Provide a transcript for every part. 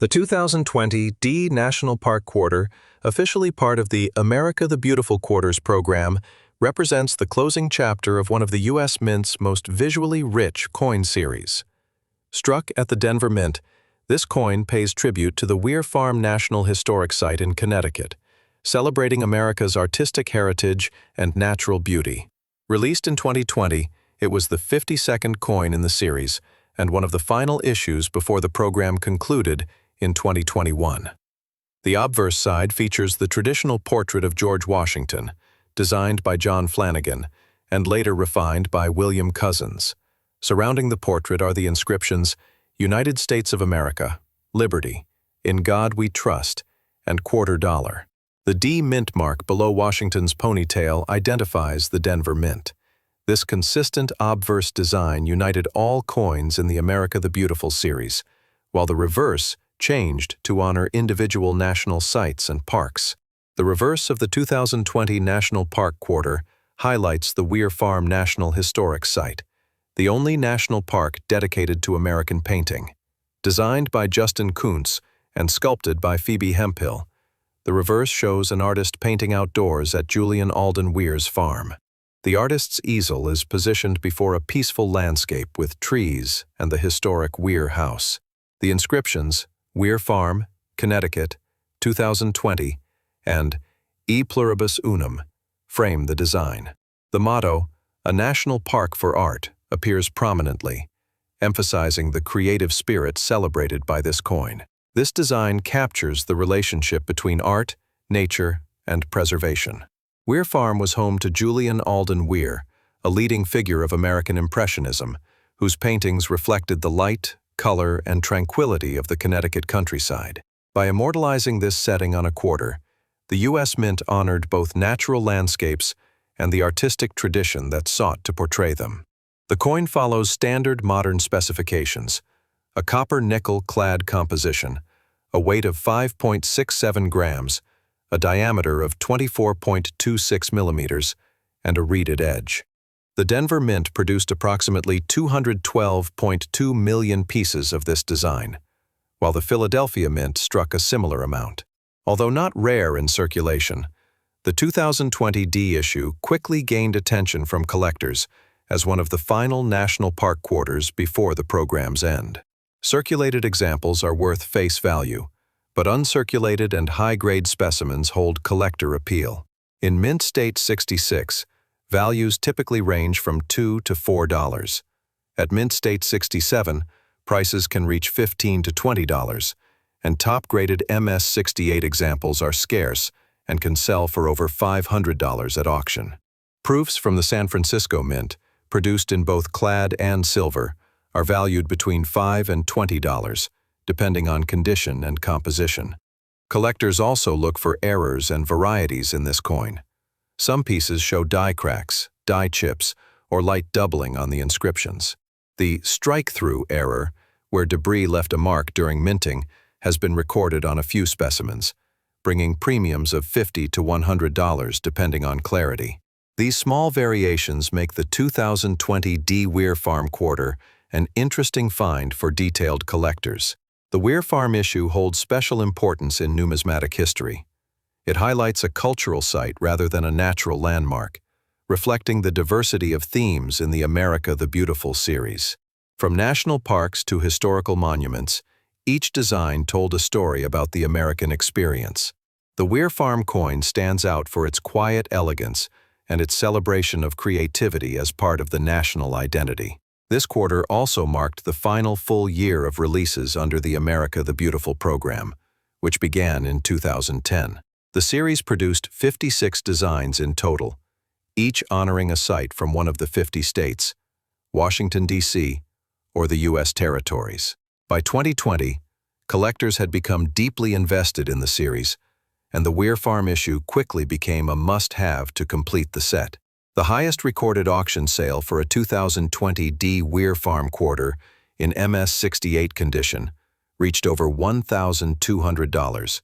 The 2020 D National Park Quarter, officially part of the America the Beautiful Quarters program, represents the closing chapter of one of the U.S. Mint's most visually rich coin series. Struck at the Denver Mint, this coin pays tribute to the Weir Farm National Historic Site in Connecticut, celebrating America's artistic heritage and natural beauty. Released in 2020, it was the 52nd coin in the series and one of the final issues before the program concluded in 2021. The obverse side features the traditional portrait of George Washington, designed by John Flanagan and later refined by William Cousins. Surrounding the portrait are the inscriptions United States of America, Liberty, In God We Trust, and $quarter. The D mint mark below Washington's ponytail identifies the Denver Mint. This consistent obverse design united all coins in the America the Beautiful series, while the reverse changed to honor individual national sites and parks. The reverse of the 2020 National Park Quarter highlights the Weir Farm National Historic Site, the only national park dedicated to American painting. Designed by Justin Kuntz and sculpted by Phoebe Hemphill, the reverse shows an artist painting outdoors at Julian Alden Weir's farm. The artist's easel is positioned before a peaceful landscape with trees and the historic Weir house. The inscriptions, Weir Farm, Connecticut, 2020, and E Pluribus Unum, frame the design. The motto, A National Park for Art, appears prominently, emphasizing the creative spirit celebrated by this coin. This design captures the relationship between art, nature, and preservation. Weir Farm was home to Julian Alden Weir, a leading figure of American Impressionism, whose paintings reflected the light, color, and tranquility of the Connecticut countryside. By immortalizing this setting on a quarter, the U.S. Mint honored both natural landscapes and the artistic tradition that sought to portray them. The coin follows standard modern specifications: a copper-nickel-clad composition, a weight of 5.67 grams, a diameter of 24.26 millimeters, and a reeded edge. The Denver Mint produced approximately 212.2 million pieces of this design, while the Philadelphia Mint struck a similar amount. Although not rare in circulation, the 2020 D issue quickly gained attention from collectors as one of the final national park quarters before the program's end. Circulated examples are worth face value, but uncirculated and high-grade specimens hold collector appeal. In Mint State 66, values typically range from $2 to $4. At Mint State 67, prices can reach $15 to $20, and top-graded MS68 examples are scarce and can sell for over $500 at auction. Proofs from the San Francisco Mint, produced in both clad and silver, are valued between $5 and $20, depending on condition and composition. Collectors also look for errors and varieties in this coin. Some pieces show die cracks, die chips, or light doubling on the inscriptions. The strike-through error, where debris left a mark during minting, has been recorded on a few specimens, bringing premiums of $50 to $100 depending on clarity. These small variations make the 2020 D Weir Farm Quarter an interesting find for detailed collectors. The Weir Farm issue holds special importance in numismatic history. It highlights a cultural site rather than a natural landmark, reflecting the diversity of themes in the America the Beautiful series. From national parks to historical monuments, each design told a story about the American experience. The Weir Farm coin stands out for its quiet elegance and its celebration of creativity as part of the national identity. This quarter also marked the final full year of releases under the America the Beautiful program, which began in 2010. The series produced 56 designs in total, each honoring a site from one of the 50 states, Washington, D.C., or the U.S. territories. By 2020, collectors had become deeply invested in the series, and the Weir Farm issue quickly became a must-have to complete the set. The highest recorded auction sale for a 2020 D Weir Farm quarter in MS68 condition reached over $1,200,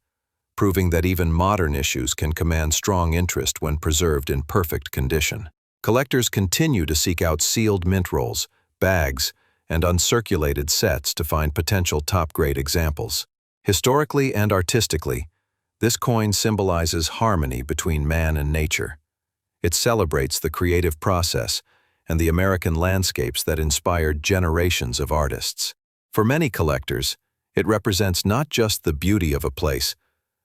proving that even modern issues can command strong interest when preserved in perfect condition. Collectors continue to seek out sealed mint rolls, bags, and uncirculated sets to find potential top-grade examples. Historically and artistically, this coin symbolizes harmony between man and nature. It celebrates the creative process and the American landscapes that inspired generations of artists. For many collectors, it represents not just the beauty of a place,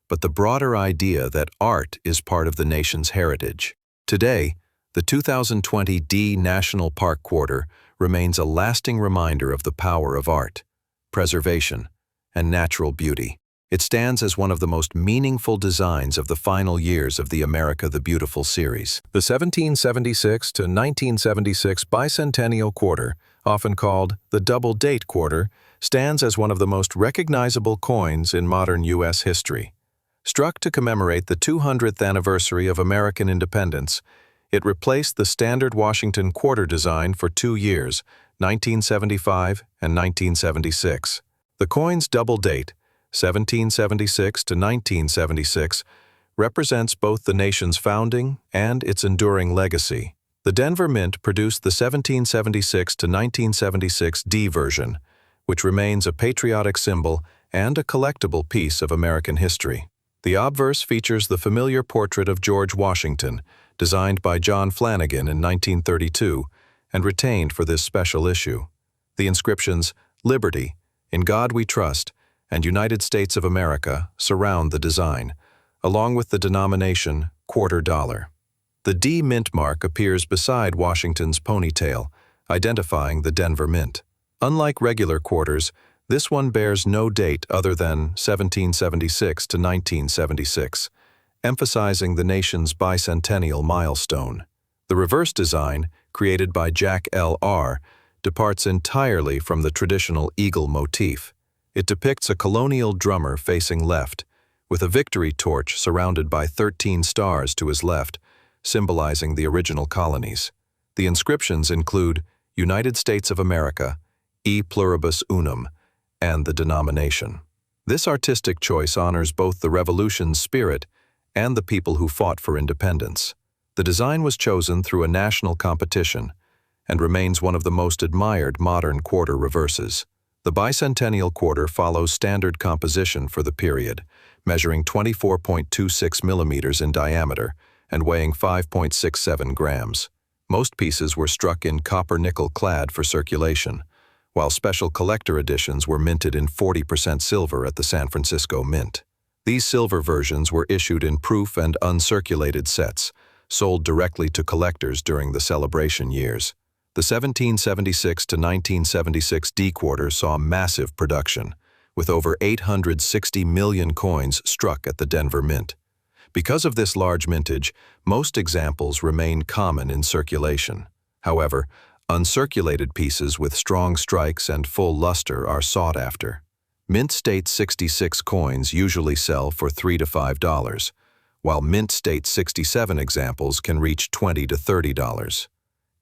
but the broader idea that art is part of the nation's heritage. Today, the 2020 D National Park Quarter remains a lasting reminder of the power of art, preservation, and natural beauty. It stands as one of the most meaningful designs of the final years of the America the Beautiful series. The 1776 to 1976 bicentennial quarter, often called the double-date quarter, stands as one of the most recognizable coins in modern U.S. history. Struck to commemorate the 200th anniversary of American independence, it replaced the standard Washington quarter design for 2 years, 1975 and 1976. The coin's double date, 1776 to 1976, represents both the nation's founding and its enduring legacy. The Denver Mint produced the 1776 to 1976 D version, which remains a patriotic symbol and a collectible piece of American history. The obverse features the familiar portrait of George Washington, designed by John Flanagan in 1932 and retained for this special issue. The inscriptions "Liberty," "In God We Trust," and "United States of America" surround the design, along with the denomination $quarter. The D Mint mark appears beside Washington's ponytail, identifying the Denver Mint. Unlike regular quarters, this one bears no date other than 1776 to 1976, emphasizing the nation's bicentennial milestone. The reverse design, created by Jack L. R., departs entirely from the traditional eagle motif. It depicts a colonial drummer facing left, with a victory torch surrounded by 13 stars to his left, symbolizing the original colonies. The inscriptions include United States of America, E Pluribus Unum, and the denomination. This artistic choice honors both the Revolution's spirit and the people who fought for independence. The design was chosen through a national competition and remains one of the most admired modern quarter reverses. The bicentennial quarter follows standard composition for the period, measuring 24.26 millimeters in diameter and weighing 5.67 grams. Most pieces were struck in copper-nickel clad for circulation, while special collector editions were minted in 40% silver at the San Francisco Mint. These silver versions were issued in proof and uncirculated sets, sold directly to collectors during the celebration years. The 1776 to 1976 D quarter saw massive production, with over 860 million coins struck at the Denver Mint. Because of this large mintage, most examples remain common in circulation. However, uncirculated pieces with strong strikes and full luster are sought after. Mint State 66 coins usually sell for $3 to $5, while Mint State 67 examples can reach $20 to $30.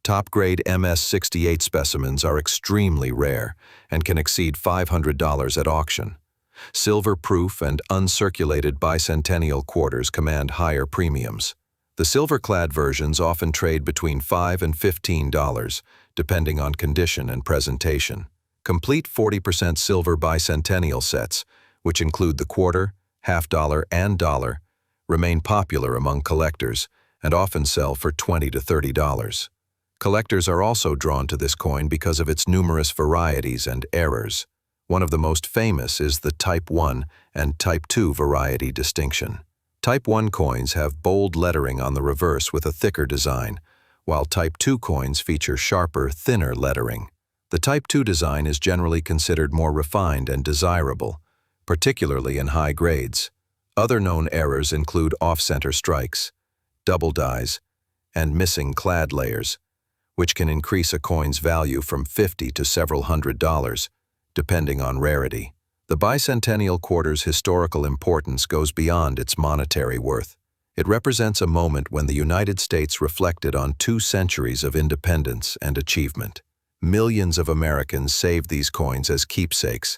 Top-grade MS-68 specimens are extremely rare and can exceed $500 at auction. Silver-proof and uncirculated bicentennial quarters command higher premiums. The silver-clad versions often trade between $5 and $15, depending on condition and presentation. Complete 40% silver bicentennial sets, which include the quarter, half-dollar, and dollar, remain popular among collectors and often sell for $20 to $30. Collectors are also drawn to this coin because of its numerous varieties and errors. One of the most famous is the Type 1 and Type 2 variety distinction. Type 1 coins have bold lettering on the reverse with a thicker design, while Type 2 coins feature sharper, thinner lettering. The Type 2 design is generally considered more refined and desirable, particularly in high grades. Other known errors include off-center strikes, double dies, and missing clad layers, which can increase a coin's value from $50 to several $100s, depending on rarity. The bicentennial quarter's historical importance goes beyond its monetary worth. It represents a moment when the United States reflected on 2 centuries of independence and achievement. Millions of Americans saved these coins as keepsakes,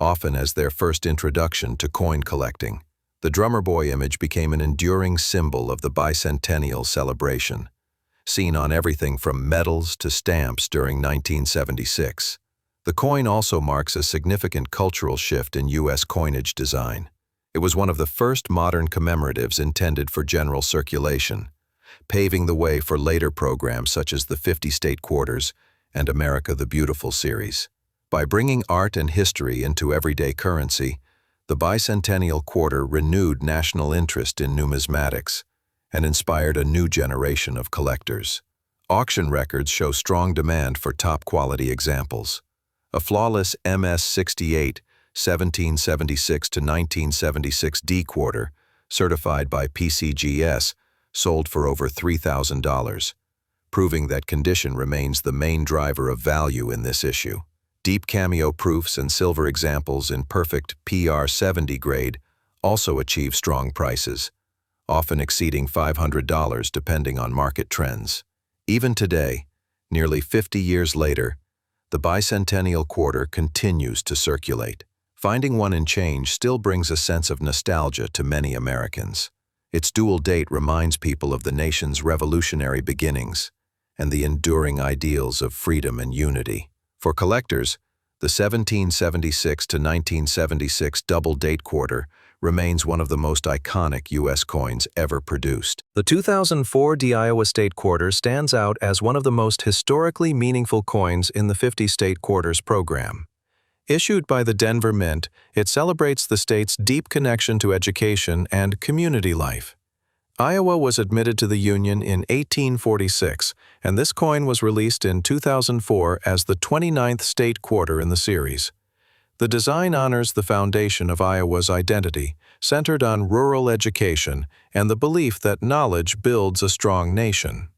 often as their first introduction to coin collecting. The drummer boy image became an enduring symbol of the bicentennial celebration, seen on everything from medals to stamps during 1976. The coin also marks a significant cultural shift in U.S. coinage design. It was one of the first modern commemoratives intended for general circulation, paving the way for later programs such as the 50 StateQuarters and America the Beautiful series. By bringing art and history into everyday currency, the bicentennial quarter renewed national interest in numismatics and inspired a new generation of collectors. Auction records show strong demand for top-quality examples. A flawless MS-68 1776 to 1976 DieCrack, certified by PCGS, sold for over $3,000, proving that condition remains the main driver of value in this issue. Deep cameo proofs and silver examples in perfect PR70 grade also achieve strong prices, often exceeding $500 depending on market trends. Even today, nearly 50 years later, the bicentennial quarter continues to circulate. Finding one in change still brings a sense of nostalgia to many Americans. Its dual date reminds people of the nation's revolutionary beginnings and the enduring ideals of freedom and unity. For collectors, the 1776 to 1976 double-date quarter remains one of the most iconic U.S. coins ever produced. The 2004 Iowa State Quarter stands out as one of the most historically meaningful coins in the 50 StateQuarters program. Issued by the Denver Mint, it celebrates the state's deep connection to education and community life. Iowa was admitted to the Union in 1846, and this coin was released in 2004 as the 29th state quarter in the series. The design honors the foundation of Iowa's identity, centered on rural education and the belief that knowledge builds a strong nation.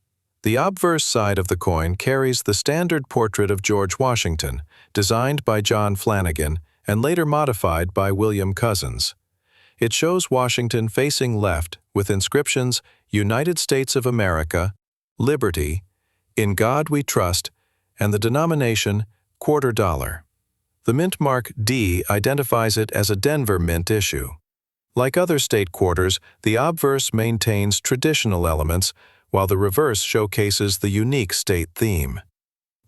The obverse side of the coin carries the standard portrait of George Washington, designed by John Flanagan and later modified by William Cousins. It shows Washington facing left with inscriptions United States of America, Liberty, In God We Trust, and the denomination quarter dollar. The mint mark D identifies it as a Denver Mint issue. Like other state quarters, the obverse maintains traditional elements, while the reverse showcases the unique state theme.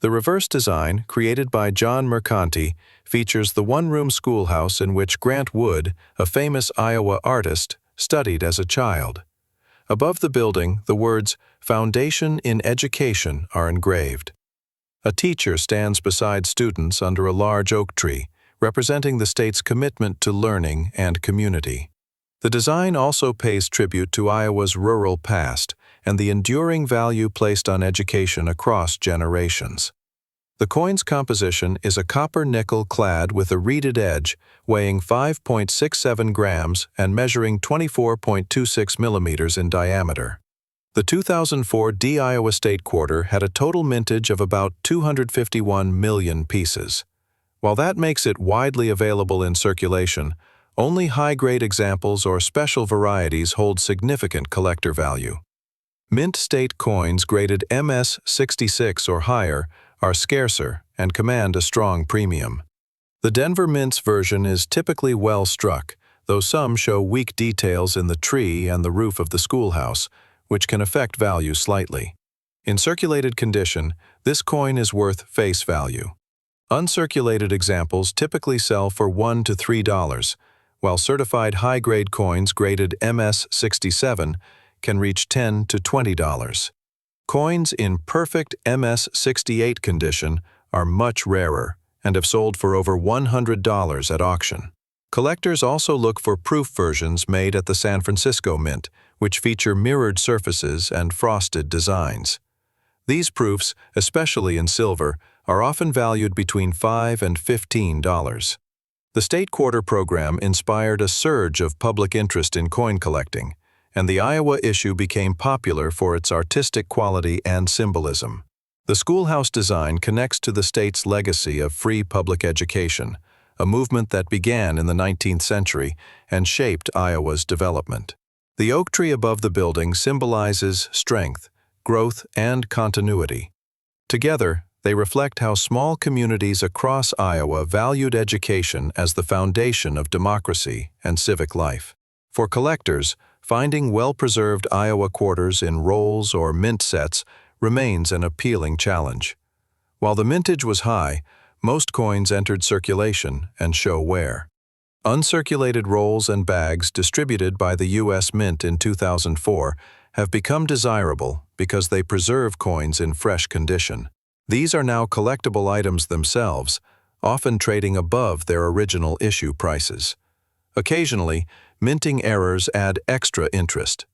The reverse design, created by John Mercanti, features the one-room schoolhouse in which Grant Wood, a famous Iowa artist, studied as a child. Above the building, the words "Foundation in Education" are engraved. A teacher stands beside students under a large oak tree, representing the state's commitment to learning and community. The design also pays tribute to Iowa's rural past and the enduring value placed on education across generations. The coin's composition is a copper nickel clad with a reeded edge, weighing 5.67 grams and measuring 24.26 millimeters in diameter. The 2004 Iowa State Quarter had a total mintage of about 251 million pieces. While that makes it widely available in circulation, only high-grade examples or special varieties hold significant collector value. Mint state coins graded MS-66 or higher are scarcer and command a strong premium. The Denver Mint's version is typically well struck, though some show weak details in the tree and the roof of the schoolhouse, which can affect value slightly. In circulated condition, this coin is worth face value. Uncirculated examples typically sell for $1 to $3, while certified high-grade coins graded MS-67 can reach $10 to $20. Coins in perfect MS-68 condition are much rarer and have sold for over $100 at auction. Collectors also look for proof versions made at the San Francisco Mint, which feature mirrored surfaces and frosted designs. These proofs, especially in silver, are often valued between $5 and $15. The State Quarter program inspired a surge of public interest in coin collecting, and the Iowa issue became popular for its artistic quality and symbolism. The schoolhouse design connects to the state's legacy of free public education, a movement that began in the 19th century and shaped Iowa's development. The oak tree above the building symbolizes strength, growth, and continuity. Together, they reflect how small communities across Iowa valued education as the foundation of democracy and civic life. For collectors, finding well-preserved Iowa quarters in rolls or mint sets remains an appealing challenge. While the mintage was high, Most coins entered circulation and show wear. Uncirculated rolls and bags distributed by the USMint in 2004 have become desirable because they preserve coins in fresh condition. These are now collectible items themselves, often trading above their original issue prices. Occasionally, minting errors add extra interest.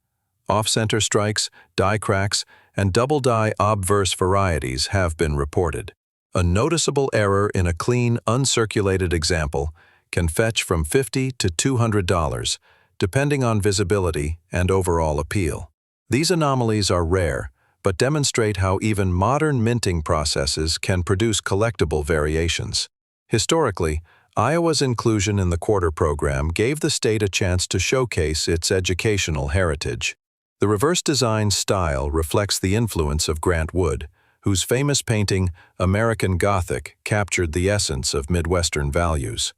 Off-center strikes, DieCracks, and DoubledDie obverse varieties have been reported. A noticeable error in a clean, uncirculated example can fetch from $50 to $200, depending on visibility and overall appeal. These anomalies are rare, but demonstrate how even modern minting processes can produce collectible variations. Historically, Iowa's inclusion in the quarter program gave the state a chance to showcase its educational heritage. The reverse design style reflects the influence of Grant Wood, whose famous painting, American Gothic, captured the essence of Midwestern values.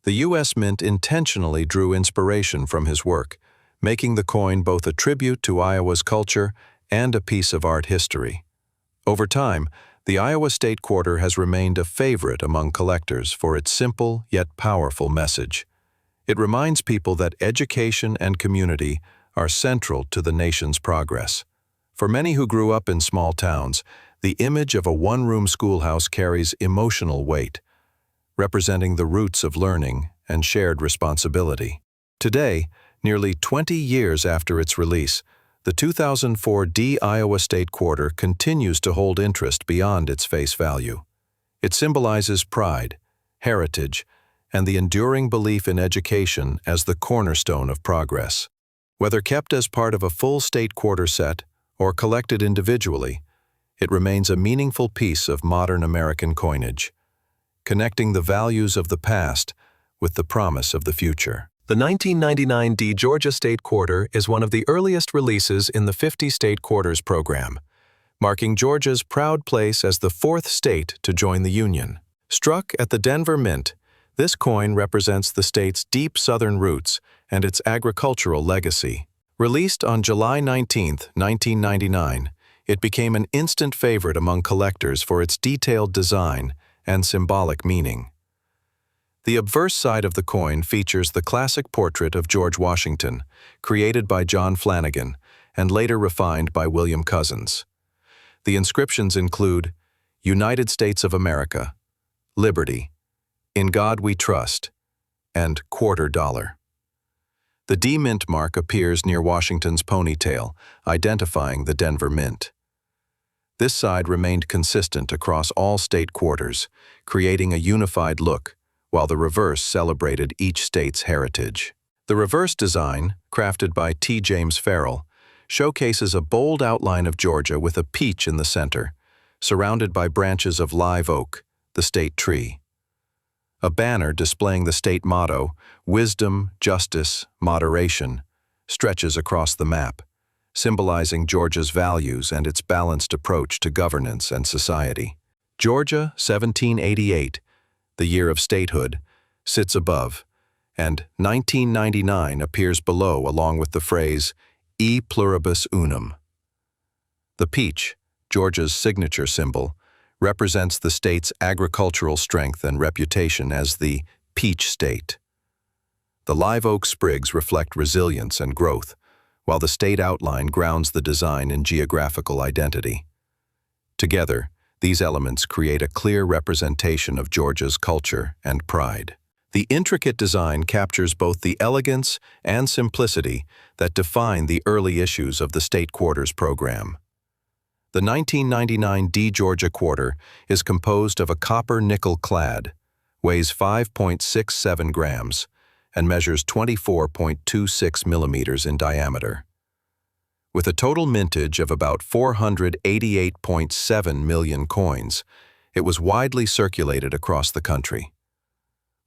The U.S. Mint intentionally drew inspiration from his work, making the coin both a tribute to Iowa's culture and a piece of art history. Over time, the Iowa State Quarter has remained a favorite among collectors for its simple yet powerful message. It reminds people that education and community are central to the nation's progress. For many who grew up in small towns, the image of a one-room schoolhouse carries emotional weight, representing the roots of learning and shared responsibility. Today, nearly 20 years after its release, the 2004 Iowa State Quarter continues to hold interest beyond its face value. It symbolizes pride, heritage, and the enduring belief in education as the cornerstone of progress. Whether kept as part of a full state quarter set or collected individually, it remains a meaningful piece of modern American coinage, connecting the values of the past with the promise of the future. The 1999 Georgia State Quarter is one of the earliest releases in the 50 State Quarters program, marking Georgia's proud place as the fourth state to join the Union. Struck at the Denver Mint, this coin represents the state's deep southern roots and its agricultural legacy. Released on July 19, 1999, it became an instant favorite among collectors for its detailed design and symbolic meaning. The obverse side of the coin features the classic portrait of George Washington, created by John Flanagan and later refined by William Cousins. The inscriptions include United States of America, Liberty, In God We Trust, and Quarter Dollar. The D Mint mark appears near Washington's ponytail, identifying the Denver Mint. This side remained consistent across all state quarters, creating a unified look, while the reverse celebrated each state's heritage. The reverse design, crafted by T. James Farrell, showcases a bold outline of Georgia with a peach in the center, surrounded by branches of live oak, the state tree. A banner displaying the state motto, Wisdom, Justice, Moderation, stretches across the map, symbolizing Georgia's values and its balanced approach to governance and society. Georgia, 1788, the year of statehood, sits above, and 1999 appears below along with the phrase, E pluribus unum. The peach, Georgia's signature symbol, represents the state's agricultural strength and reputation as the peach state. The live oak sprigs reflect resilience and growth, while the state outline grounds the design in geographical identity. Together, these elements create a clear representation of Georgia's culture and pride. The intricate design captures both the elegance and simplicity that define the early issues of the State Quarters program. The 1999 Georgia Quarter is composed of a copper-nickel clad, weighs 5.67 grams, and measures 24.26 millimeters in diameter. With a total mintage of about 488.7 million coins, it was widely circulated across the country.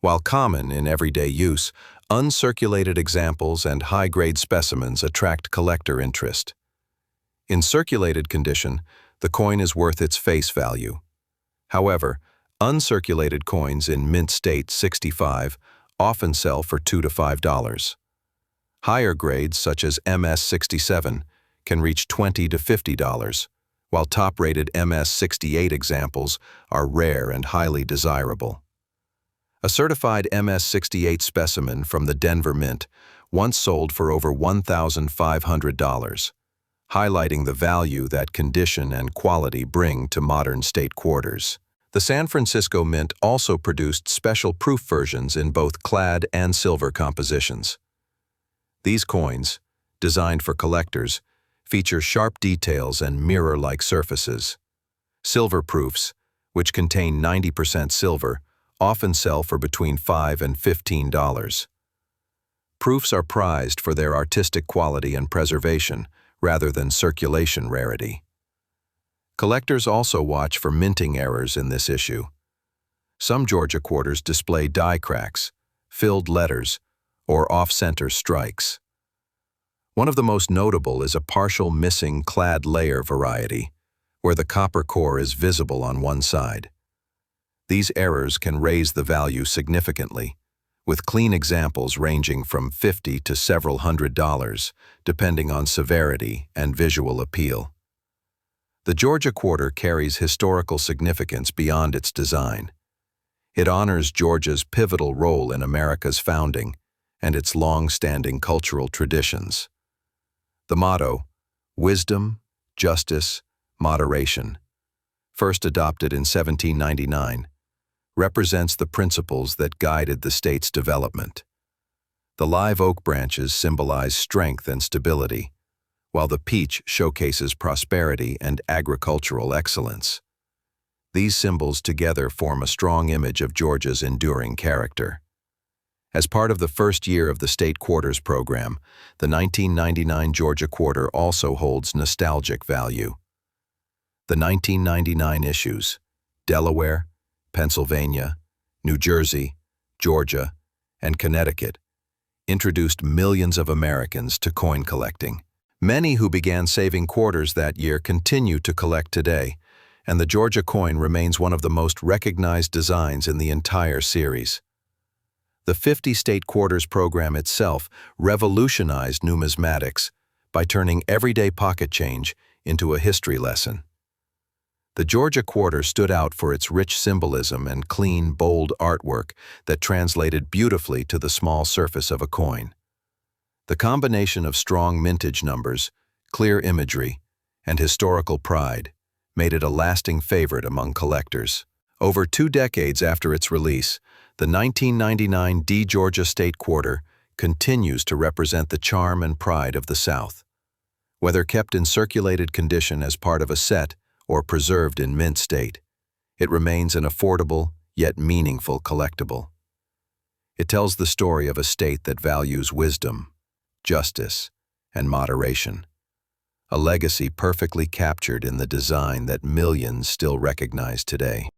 While common in everyday use, uncirculated examples and high-grade specimens attract collector interest. In circulated condition, the coin is worth its face value. However, uncirculated coins in Mint State 65 often sell for $2 to $5. Higher grades, such as MS 67, can reach $20 to $50, while top-rated MS-68 examples are rare and highly desirable. A certified MS-68 specimen from the Denver Mint once sold for over $1,500, highlighting the value that condition and quality bring to modern state quarters. The San Francisco Mint also produced special proof versions in both clad and silver compositions. These coins, designed for collectors, feature sharp details and mirror-like surfaces. Silver proofs, which contain 90% silver, often sell for between $5 and $15. Proofs are prized for their artistic quality and preservation, rather than circulation rarity. Collectors also watch for minting errors in this issue. Some Georgia quarters display die cracks, filled letters, or off-center strikes. One of the most notable is a partial missing clad layer variety, where the copper core is visible on one side. These errors can raise the value significantly, with clean examples ranging from $50 to several $100, depending on severity and visual appeal. The Georgia quarter carries historical significance beyond its design. It honors Georgia's pivotal role in America's founding and its long-standing cultural traditions. The motto, Wisdom, Justice, Moderation, first adopted in 1799, represents the principles that guided the state's development. The live oak branches symbolize strength and stability, while the peach showcases prosperity and agricultural excellence. These symbols together form a strong image of Georgia's enduring character. As part of the first year of the StateQuarters program, the 1999 Georgia quarter also holds nostalgic value. The 1999 issues, Delaware, Pennsylvania, New Jersey, Georgia, and Connecticut, introduced millions of Americans to coin collecting. Many who began saving quarters that year continue to collect today, and the Georgia coin remains one of the most recognized designs in the entire series. The 50 StateQuarters program itself revolutionized numismatics by turning everyday pocket change into a history lesson. The Georgia quarter stood out for its rich symbolism and clean, bold artwork that translated beautifully to the small surface of a coin. The combination of strong mintage numbers, clear imagery, and historical pride made it a lasting favorite among collectors. Over 2 decades after its release, the 1999 Georgia State Quarter continues to represent the charm and pride of the South. Whether kept in circulated condition as part of a set or preserved in mint state, it remains an affordable yet meaningful collectible. It tells the story of a state that values wisdom, justice, and moderation, a legacy perfectly captured in the design that millions still recognize today.